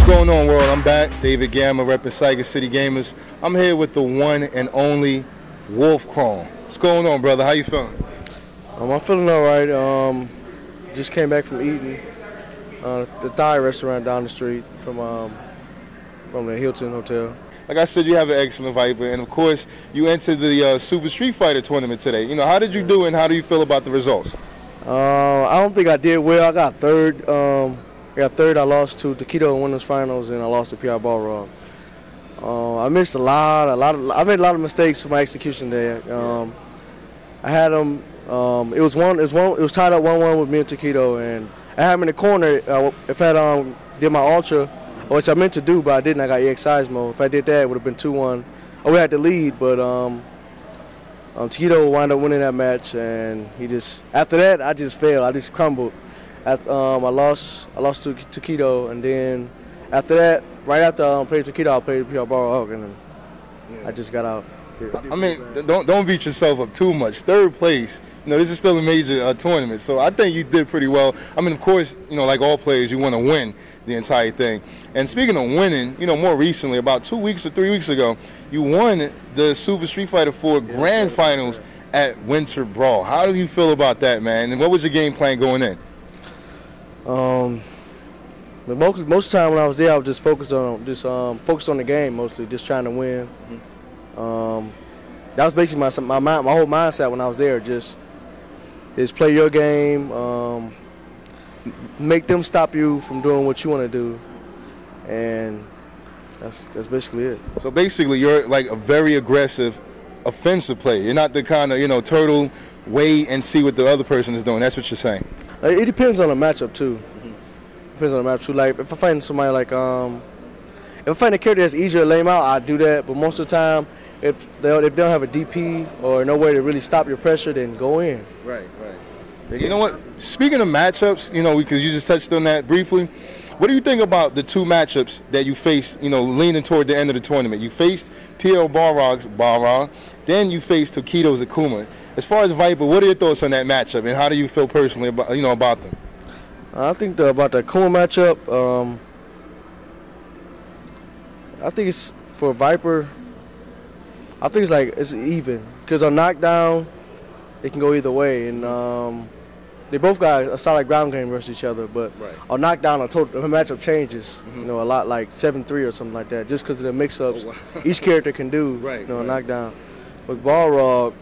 going on, world? I'm back. David Gamma, repping SygacityGamers. I'm here with the one and only WolfKrone. What's going on, brother? How you feeling? I'm feeling all right. Just came back from eating the Thai restaurant down the street from the Hilton Hotel. Like I said, you have an excellent Viper, and of course, you entered the Super Street Fighter tournament today. You know, how did you do, and how do you feel about the results? I don't think I did well. I got third. I lost to Taquito in winners finals, and I lost to PR Balrog. I missed I made a lot of mistakes for my execution there. I had them. It was tied up 1-1 with me and Taquito, and I had him in the corner. If I had did my ultra, which I meant to do, but I didn't. I got EXI's mode. If I did that, it would have been 2-1. I would have had the lead, but Taquito wound up winning that match, and after that I just failed. I just crumbled. I lost to Taquito, and then after that, right after I played Taquito, I played PR Balrog, and then I just got out. I mean, don't beat yourself up too much. Third place, you know, this is still a major tournament, so I think you did pretty well. I mean, of course, you know, like all players, you want to win the entire thing. And speaking of winning, you know, more recently, about 2 weeks or 3 weeks ago, you won the Super Street Fighter 4 Grand Finals at Winter Brawl. How do you feel about that, man? And what was your game plan going in? But most of the time when I was there, I was just focused on the game mostly, just trying to win. That was basically my whole mindset when I was there. Just play your game, make them stop you from doing what you want to do, and that's basically it. So basically, you're like a very aggressive, offensive player. You're not the kind of, you know, turtle, wait and see what the other person is doing. That's what you're saying. It depends on the matchup too. Depends on the matchup too. Like if I find somebody like if I find a character that's easier to lay him out, I do that. But most of the time, if they don't have a DP or no way to really stop your pressure, then go in. Right. You know what? Speaking of matchups, you know, because you just touched on that briefly, what do you think about the two matchups that you faced, you know, leaning toward the end of the tournament? You faced PL Balrog's Balrog, then you faced Taquito's Akuma. As far as Viper, what are your thoughts on that matchup, and how do you feel personally about them? I think about the Akuma matchup, I think it's for Viper. I think it's even because on knockdown, it can go either way, and they both got a solid ground game versus each other. But on knockdown, the matchup changes. You know, a lot, like 7-3 or something like that, just because of the mix-ups each character can do. On knockdown. With Balrog,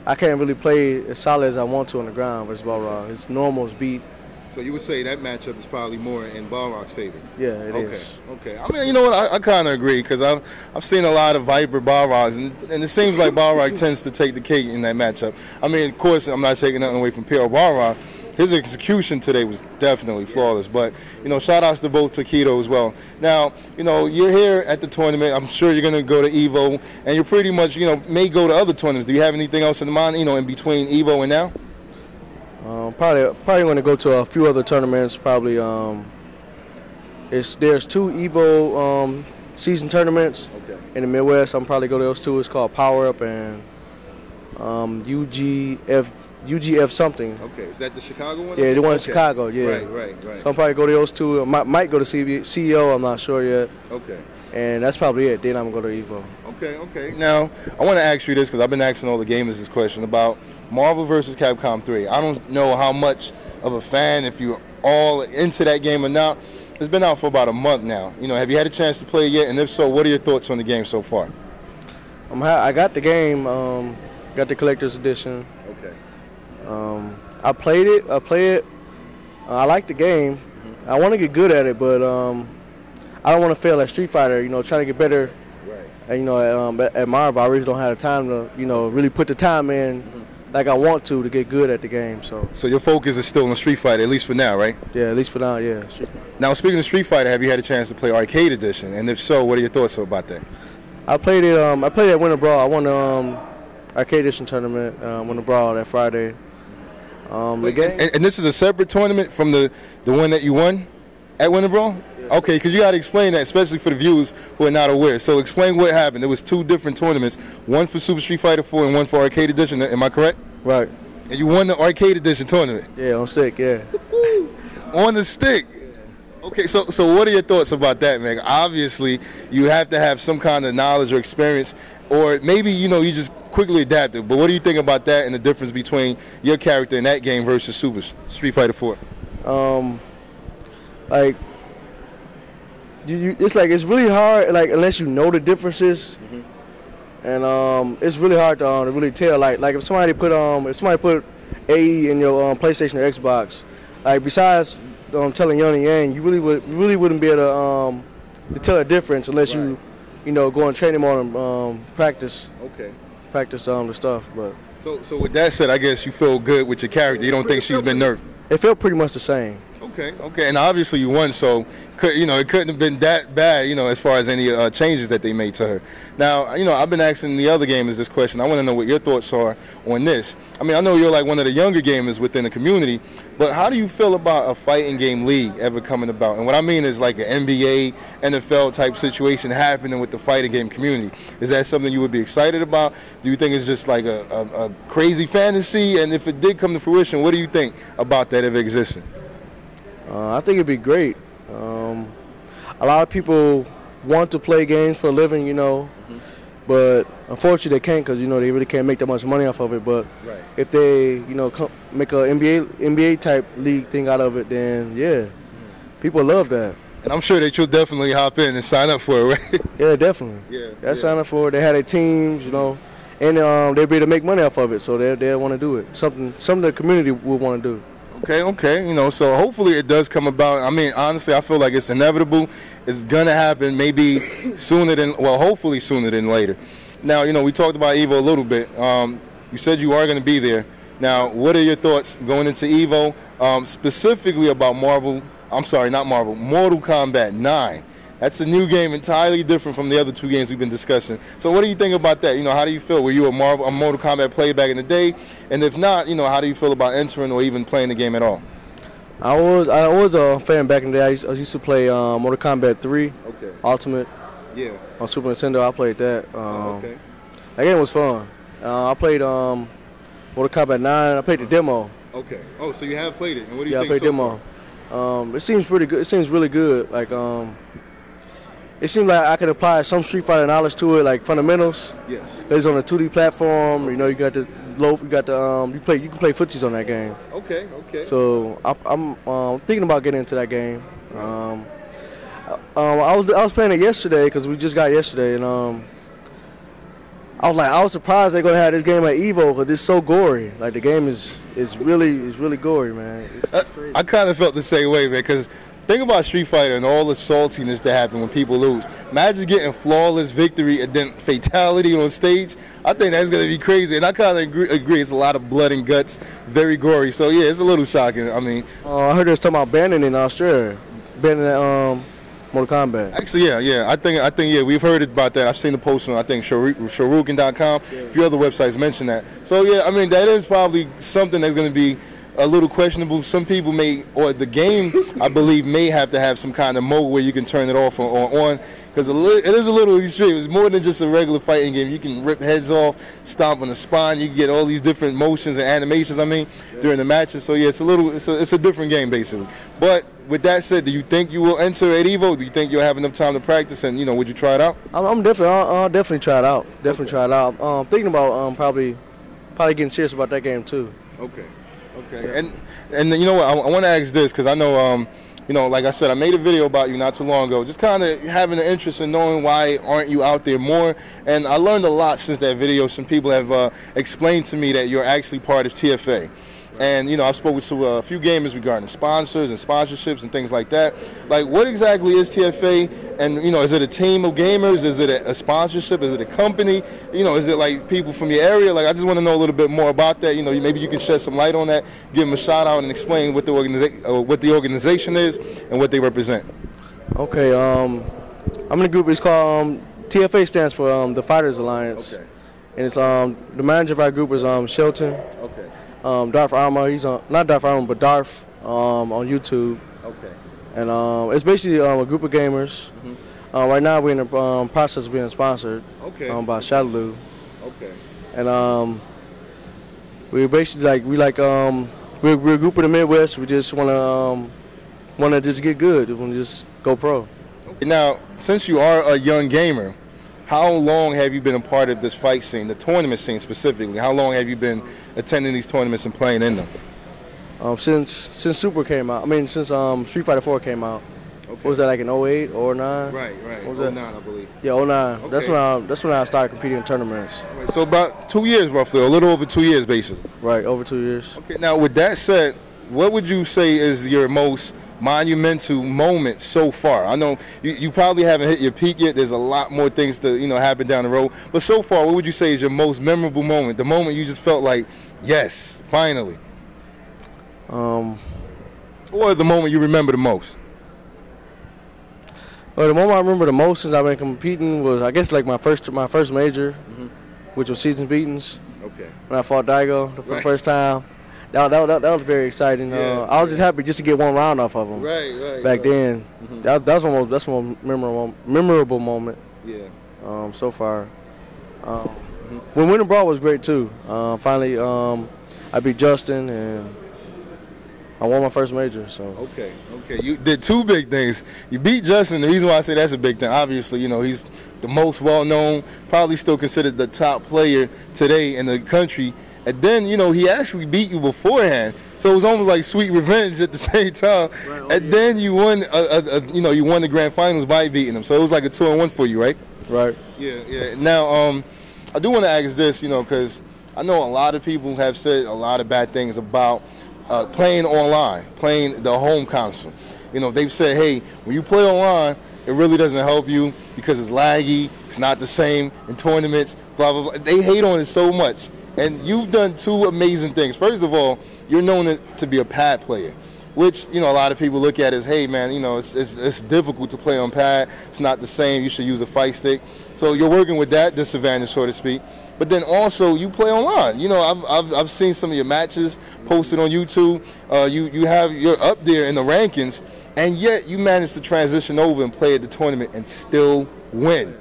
I can't really play as solid as I want to on the ground versus Balrog. His normals beat. So you would say that matchup is probably more in Balrog's favor? Yeah, it is. Okay. I mean, you know what? I kind of agree because I've seen a lot of Viper Balrogs, and it seems like Balrog tends to take the cake in that matchup. I mean, of course, I'm not taking nothing away from PL Balrog. His execution today was definitely flawless. But, you know, shout-outs to both Taquito as well. Now, you know, you're here at the tournament. I'm sure you're going to go to EVO, and you're pretty much, you know, may go to other tournaments. Do you have anything else in mind, you know, in between EVO and now? Probably going to go to a few other tournaments. Probably there's 2 EVO season tournaments in the Midwest. I'm probably go to those 2. It's called Power Up and UGF something. Okay, is that the Chicago one? Yeah, the one in Chicago. Yeah. Right. So I'll probably go to those 2. Might go to CEO. I'm not sure yet. Okay. And that's probably it. Then I'm going to go to EVO. Okay. Now I want to ask you this because I've been asking all the gamers this question about Marvel vs. Capcom 3. I don't know how much of a fan, if you're all into that game or not. It's been out for about a month now. You know, have you had a chance to play it yet? And if so, what are your thoughts on the game so far? I got the game. Got the collector's edition. Okay. I played it. I like the game. I want to get good at it, but I don't want to fail at Street Fighter. You know, trying to get better. Right. And, you know, at Marvel, I really don't have the time to, you know, really put the time in like I want to get good at the game. So your focus is still on Street Fighter, at least for now, right? Yeah, at least for now, yeah. Now, speaking of Street Fighter, have you had a chance to play Arcade Edition? And if so, what are your thoughts about that? I played it. I played at Winter Brawl. I won the Arcade Edition tournament. Winter Brawl that Friday. And this is a separate tournament from the one that you won at Winter Brawl? Yeah. Okay, because you got to explain that, especially for the viewers who are not aware. So explain what happened. There was 2 different tournaments, one for Super Street Fighter 4 and one for Arcade Edition. Am I correct? Right. And you won the Arcade Edition tournament? Yeah, on stick, yeah. On the stick? Okay, so what are your thoughts about that, man? Obviously, you have to have some kind of knowledge or experience, or maybe you just quickly adapted. But what do you think about that and the difference between your character in that game versus Super Street Fighter 4? Like it's really hard, like unless you know the differences, and it's really hard to really tell. Like if somebody put AE in your PlayStation or Xbox, like besides telling Young and Yang, you really wouldn't be able to tell a difference unless you go and train them on practice. Okay. Practice the stuff, but. So with that said, I guess you feel good with your character. You don't think she's been nerfed? It felt pretty much the same. Okay, and obviously you won, so it couldn't have been that bad, as far as any changes that they made to her. Now, I've been asking the other gamers this question. I want to know what your thoughts are on this. I mean, I know you're like one of the younger gamers within the community, but how do you feel about a fighting game league ever coming about? And what I mean is like an NBA, NFL type situation happening with the fighting game community. Is that something you would be excited about? Do you think it's just like a crazy fantasy? And if it did come to fruition, what do you think about that if it existed? I think it'd be great. A lot of people want to play games for a living, but unfortunately they can't because they really can't make that much money off of it. But if they make a NBA type league thing out of it, then yeah, people love that. And I'm sure that you'll definitely hop in and sign up for it, right? Yeah, definitely. They'll sign up for it. They had their teams, and they'll be able to make money off of it, so they'll want to do it. Something the community would want to do. Okay, so hopefully it does come about. I mean, honestly, I feel like it's inevitable. It's going to happen maybe hopefully sooner than later. Now, we talked about EVO a little bit. You said you are going to be there. Now, what are your thoughts going into EVO, specifically about Mortal Kombat 9? That's a new game, entirely different from the other two games we've been discussing. So what do you think about that? How do you feel? Were you a Mortal Kombat player back in the day? And if not, how do you feel about entering or even playing the game at all? I was a fan back in the day. I used to play Mortal Kombat 3, Ultimate. Yeah. On Super Nintendo, I played that. That game was fun. I played Mortal Kombat 9. I played the demo. Okay. Oh, so you have played it. And what do you think? Yeah, I played demo. It seems pretty good. It seems really good. Like it seems like I can apply some Street Fighter knowledge to it, like fundamentals. Yes. It's on a 2D platform. You got the you can play footsies on that game. Okay. So I'm thinking about getting into that game. I was playing it yesterday because we just got yesterday, and I was surprised they're gonna have this game at EVO because it's so gory. Like the game is really gory, man. It's crazy. I kind of felt the same way, man, because. Think about Street Fighter and all the saltiness that happen when people lose. Imagine getting flawless victory and then fatality on stage. I think that's going to be crazy. And I kind of agree. It's a lot of blood and guts, very gory. So, yeah, it's a little shocking. I mean. I heard they was talking about banning in Australia, banning Mortal Kombat. Actually, yeah. I think, we've heard about that. I've seen the post on, I think, Shoryuken.com. A few other websites mention that. So, yeah, I mean, that is probably something that's going to be a little questionable. Some people the game, I believe, may have to have some kind of mode where you can turn it off or on, because it is a little extreme. It's more than just a regular fighting game. You can rip heads off, stomp on the spine. You can get all these different motions and animations. During the matches. So yeah, it's a different game basically. But with that said, do you think you will enter at EVO? Do you think you'll have enough time to practice? And would you try it out? I'll definitely try it out. Try it out. I'm thinking about probably getting serious about that game too. Okay. And you know what? I want to ask this because I know, like I said, I made a video about you not too long ago, just kind of having an interest in knowing why aren't you out there more. And I learned a lot since that video. Some people have explained to me that you're actually part of TFA. And, I've spoken to a few gamers regarding sponsors and sponsorships and things like that. Like, what exactly is TFA? And, is it a team of gamers? Is it a sponsorship? Is it a company? Is it like people from your area? Like, I just want to know a little bit more about that. Maybe you can shed some light on that, give them a shout out and explain what the organization is and what they represent. Okay, I'm in a group. It's called TFA stands for the Fighters Alliance. Okay. And it's the manager of our group is Shelton. Okay. Darth Armour, he's not Darth Armour, but Darth on YouTube. Okay. And it's basically a group of gamers. Right now we're in the process of being sponsored. Okay. By Shadaloo. Okay. And we're basically we're a group in the Midwest. We just want to want to just get good, just want to just go pro. Okay, now, since you are a young gamer, how long have you been a part of this fight scene, the tournament scene specifically? How long have you been attending these tournaments and playing in them? Since Super came out. I mean, since Street Fighter 4 came out. Okay. What was that, like in 08 or 09? Right. What was 09, that? I believe. Yeah, 09. Okay. That's when I started competing in tournaments. Right, so about 2 years roughly, a little over 2 years basically. Right, over 2 years. Okay, now with that said, what would you say is your most monumental moment so far? I know you probably haven't hit your peak yet. There's a lot more things to happen down the road. But so far, what would you say is your most memorable moment? The moment you just felt like, yes, finally. Or the moment you remember the most? Well, the moment I remember the most since I've been competing was, I guess, like my first major, which was Seasons Beatings. Okay. When I fought Daigo for the first time. That was very exciting. Yeah, I was just happy just to get one round off of him. Back then, that's one memorable moment. Yeah. So far. When winning Brawl was great too. Finally, I beat Justin and I won my first major. So. Okay. You did two big things. You beat Justin. The reason why I say that's a big thing, obviously, he's the most well-known, probably still considered the top player today in the country. And then, he actually beat you beforehand. So it was almost like sweet revenge at the same time. Right, and then you won, you won the grand finals by beating him. So it was like a 2-1 for you, right? Right. Yeah. Now, I do want to ask this, because I know a lot of people have said a lot of bad things about playing online, playing the home console. They've said, hey, when you play online, it really doesn't help you because it's laggy, it's not the same in tournaments, blah, blah, blah. They hate on it so much. And you've done two amazing things. First of all, you're known to be a pad player, which, a lot of people look at as, hey, man, it's difficult to play on pad. It's not the same. You should use a fight stick. So you're working with that disadvantage, so to speak. But then also you play online. I've seen some of your matches posted on YouTube. You're up there in the rankings, and yet you managed to transition over and play at the tournament and still win.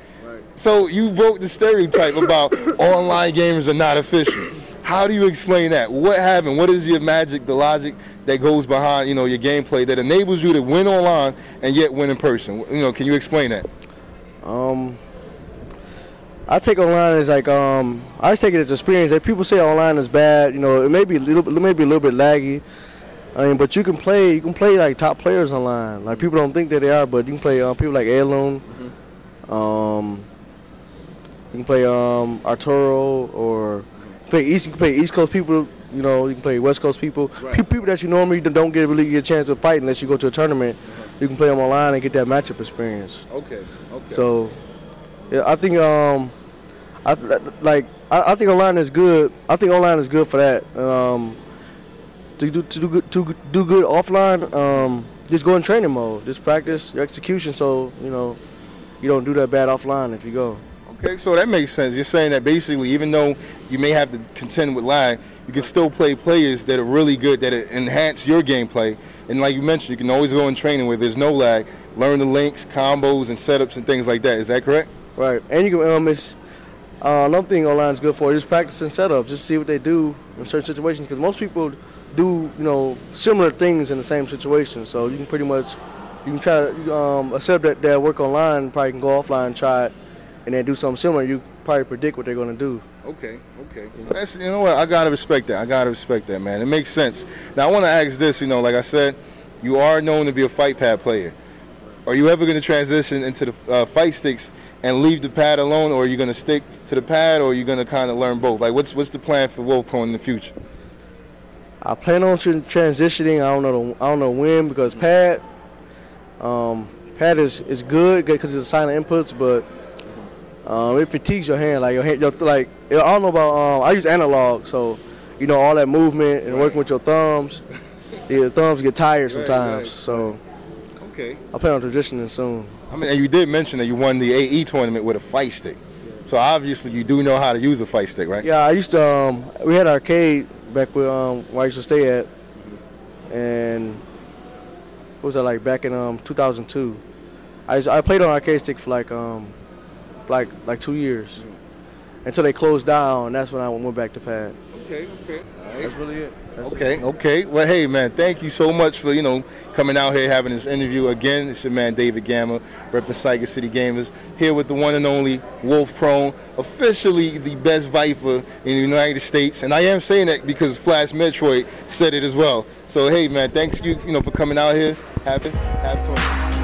So you broke the stereotype about online gamers are not official. How do you explain that? What happened? What is your magic, the logic that goes behind, your gameplay that enables you to win online and yet win in person? Can you explain that? I take online as like I just take it as experience. Like people say online is bad. It may be a little bit laggy. But you can play like top players online. Like people don't think that they are, but you can play people like Heirloom. You can play Arturo, or you can play East Coast people. You can play West Coast people. Right. People that you normally don't really get a chance to fight unless you go to a tournament. You can play them online and get that matchup experience. Okay. So, yeah, I think I think online is good. I think online is good for that. To do good offline, just go in training mode. Just practice your execution, so you don't do that bad offline if you go. Okay, so that makes sense. You're saying that basically, even though you may have to contend with lag, you can still play players that are really good, that enhance your gameplay. And like you mentioned, you can always go in training where there's no lag, learn the links, combos, and setups and things like that. Is that correct? Right. And you can another thing online is good for is practicing setups. Just see what they do in certain situations, because most people do similar things in the same situation. So you can try to accept that work online. Probably can go offline and try it, and then do something similar. You probably predict what they're going to do. Okay. So that's, what, I gotta respect that. Man. It makes sense. Now I want to ask this. Like I said, you are known to be a fight pad player. Are you ever going to transition into the fight sticks and leave the pad alone, or are you going to stick to the pad, or are you going to kind of learn both? Like, what's the plan for WolfKrone in the future? I plan on transitioning. I don't know when, because pad is good because it's a silent inputs, but it fatigues your hand. Like I don't know about. I use analog, so all that movement and working with your thumbs. Your thumbs get tired sometimes. So okay, I plan on transitioning soon. And you did mention that you won the AE tournament with a fight stick. So obviously you do know how to use a fight stick, right? Yeah, I used to. We had an arcade back where I used to stay at, and what was that, like back in 2002? I played on arcade stick for like 2 years until they closed down. And that's when I went back to pad. Okay. All right. That's really it. Okay. Well, hey, man, thank you so much for, coming out here having this interview again. It's your man, David Gamma, repping SygacityGamers, here with the one and only WolfKrone, officially the best Viper in the United States. And I am saying that because Flash Metroid said it as well. So, hey, man, thanks you, for coming out here. Have fun.